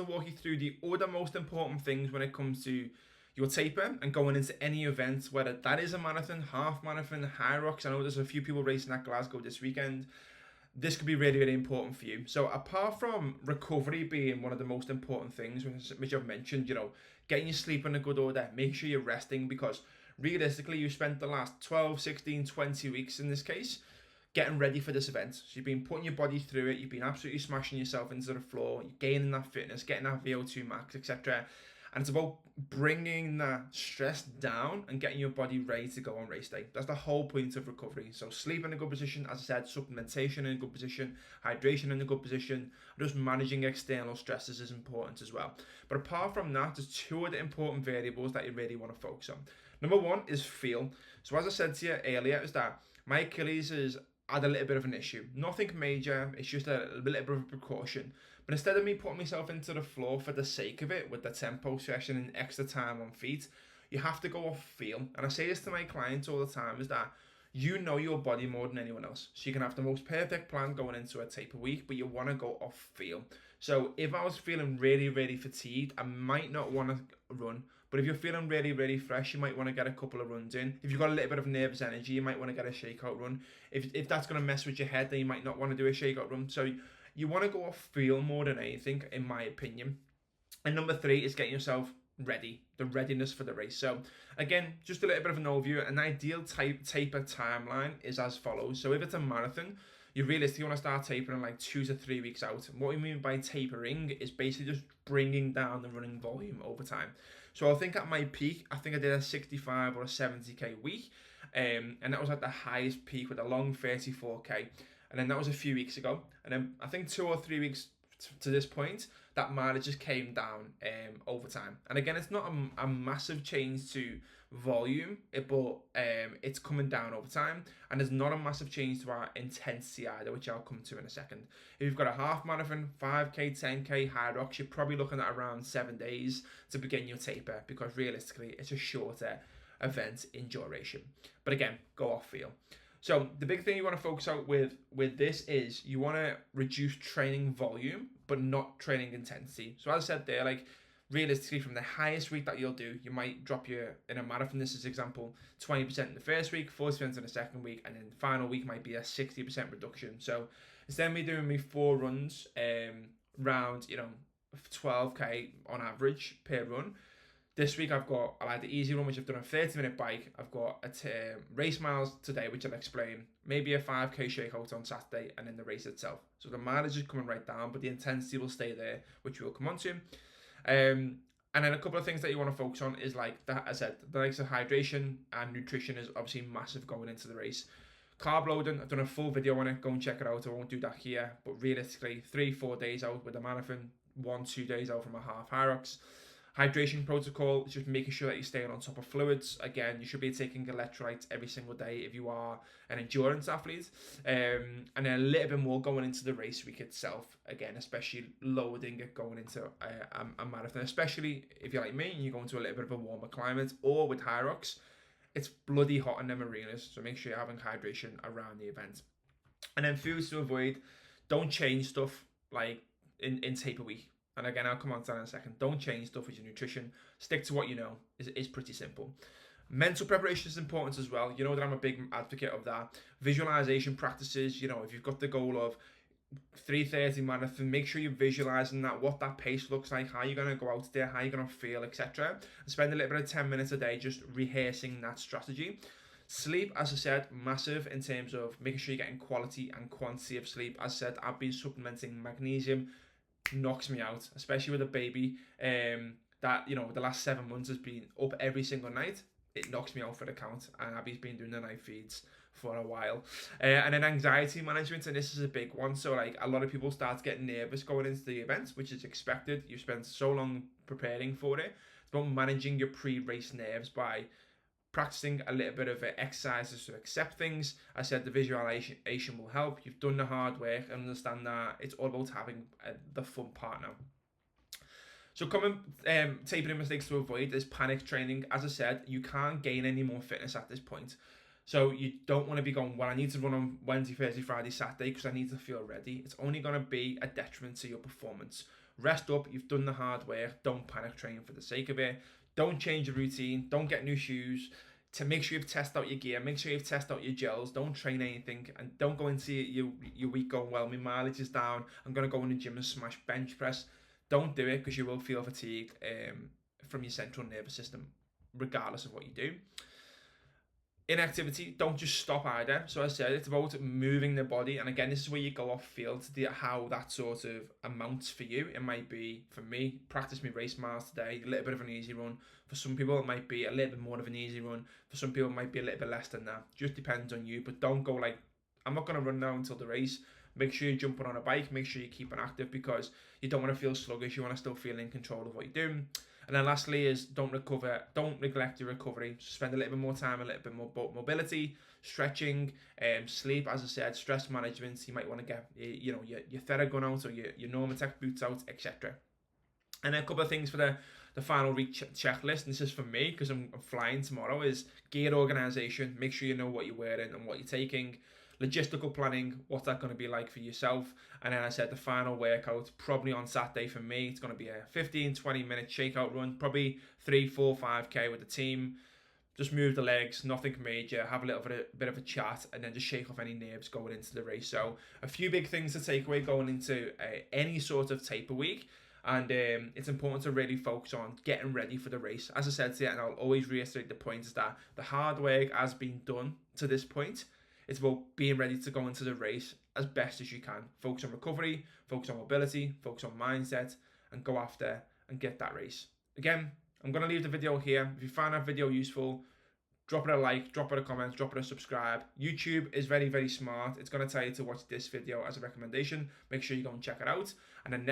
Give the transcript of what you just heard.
To walk you through the other most important things when it comes to your taper and going into any event, whether that is a marathon, half marathon, Hyrox. I know there's a few people racing at Glasgow this weekend. This could be really, really important for you. So apart from recovery being one of the most important things, which I've mentioned, getting your sleep in a good order, make sure you're resting, because realistically you spent the last 12, 16, 20 weeks in this case getting ready for this event. So you've been putting your body through it, you've been absolutely smashing yourself into the floor, you're gaining that fitness, getting that VO2 max, etc. And it's about bringing that stress down and getting your body ready to go on race day. That's the whole point of recovery. So sleep in a good position, as I said, supplementation in a good position, hydration in a good position, just managing external stresses is important as well. But apart from that, there's two other important variables that you really want to focus on. Number one is feel. So as I said to you earlier, is that my Achilles is had a little bit of an issue. Nothing major, it's just a little bit of a precaution. But instead of me putting myself into the floor for the sake of it, with the tempo session and extra time on feet, you have to go off feel. And I say this to my clients all the time, is that you know your body more than anyone else. So you can have the most perfect plan going into a taper week, but you want to go off feel. So if I was feeling really, really fatigued, I might not want to run. But if you're feeling really, really fresh, you might want to get a couple of runs in. If you've got a little bit of nervous energy, you might want to get a shakeout run. If that's going to mess with your head, then you might not want to do a shakeout run. So you want to go off feel more than anything, in my opinion. And number three is getting yourself ready, the readiness for the race. So again, just a little bit of an overview. An ideal taper timeline is as follows. So if it's a marathon, you realistically want to start tapering like 2 to 3 weeks out. And what we mean by tapering is basically just bringing down the running volume over time. So I think at my peak, I think I did a 65 or a 70k week, and that was at the highest peak with a long 34k. And then that was a few weeks ago. And then I think 2 or 3 weeks to this point, that mileage just came down over time. And again, it's not a massive change to volume, but it's coming down over time. And there's not a massive change to our intensity either, which I'll come to in a second. If you've got a half marathon, 5k, 10k, Hyrox, you're probably looking at around 7 days to begin your taper, because realistically, it's a shorter event in duration. But again, go off feel. So the big thing you want to focus out with this is you want to reduce training volume, but not training intensity. So as I said there, like realistically from the highest week that you'll do, you might drop your, in a marathon, this is example, 20% in the first week, 40% in the second week, and then the final week might be a 60% reduction. So instead of me doing 4 runs, round, 12k on average per run, this week I had the easy run, which I've done a 30-minute bike. I've got a race miles today, which I'll explain. Maybe a 5k shakeout on Saturday, and then the race itself. So the mileage is coming right down, but the intensity will stay there, which we'll come on to. And then a couple of things that you want to focus on is like that. As I said, the likes of hydration and nutrition is obviously massive going into the race. Carb loading, I've done a full video on it. Go and check it out. I won't do that here. But realistically, 3-4 days out with a marathon, 1-2 days out from a half Hyrox. Hydration protocol is just making sure that you're staying on top of fluids. Again, you should be taking electrolytes every single day if you are an endurance athlete. And then a little bit more going into the race week itself. Again, especially loading it going into a marathon, especially if you're like me and you're going to a little bit of a warmer climate, or with Hyrox, it's bloody hot in them arenas. So make sure you're having hydration around the event. And then foods to avoid. Don't change stuff like in taper week. And again, I'll come on to that in a second. Don't change stuff with your nutrition. Stick to what you know. It's pretty simple. Mental preparation is important as well. You know that I'm a big advocate of that. Visualization practices, if you've got the goal of 3:30 marathon, make sure you're visualizing that, what that pace looks like, how you're going to go out there, how you're going to feel, etc. And spend a little bit of 10 minutes a day just rehearsing that strategy. Sleep, as I said, massive in terms of making sure you're getting quality and quantity of sleep. As I said, I've been supplementing magnesium. Knocks me out, especially with a baby that the last 7 months has been up every single night. It knocks me out for the count, and Abby's been doing the night feeds for a while. And then anxiety management, and this is a big one. So like a lot of people start getting nervous going into the events, which is expected. You spend so long preparing for it. It's about managing your pre-race nerves by practicing a little bit of exercises to accept things. I said the visualization will help. You've done the hard work and understand that it's all about having the fun part now. So common tapering mistakes to avoid is panic training. As I said, you can't gain any more fitness at this point. So you don't want to be going, well, I need to run on Wednesday, Thursday, Friday, Saturday because I need to feel ready. It's only going to be a detriment to your performance. Rest up, you've done the hard work, don't panic train for the sake of it. Don't change your routine, don't get new shoes. To make sure you've tested out your gear, make sure you've tested out your gels, don't train anything, and don't go into your week going, well, my mileage is down, I'm going to go in the gym and smash bench press. Don't do it, because you will feel fatigued from your central nervous system, regardless of what you do. Inactivity, don't just stop either. So as I said, it's about moving the body, and again, this is where you go off field to how that sort of amounts for you. It might be, for me, practice my race miles today, a little bit of an easy run. For some people, it might be a little bit more of an easy run. For some people, it might be a little bit less than that. Just depends on you, but don't go like, I'm not going to run now until the race. Make sure you're jumping on a bike, make sure you're keeping active, because you don't want to feel sluggish, you want to still feel in control of what you're doing. And then lastly is don't neglect your recovery. Spend a little bit more time, a little bit more mobility, stretching, sleep, as I said, stress management. You might want to get your Theragun out, or your Normatec boots out, etc. And then a couple of things for the final week checklist, and this is for me because I'm flying tomorrow, is gear organization. Make sure you know what you're wearing and what you're taking. Logistical planning, what's that going to be like for yourself? And then I said the final workout, probably on Saturday for me, it's going to be a 15-20 minute shakeout run, probably 3, 4, 5k with the team. Just move the legs, nothing major, have a little bit of a chat, and then just shake off any nerves going into the race. So a few big things to take away going into any sort of taper week. And it's important to really focus on getting ready for the race. As I said to you, and I'll always reiterate the point, is that the hard work has been done to this point. It's about being ready to go into the race as best as you can. Focus on recovery, focus on mobility, focus on mindset, and go after and get that race. Again, I'm going to leave the video here. If you find that video useful, drop it a like, drop it a comment, drop it a subscribe. YouTube is very, very smart. It's going to tell you to watch this video as a recommendation. Make sure you go and check it out. And then next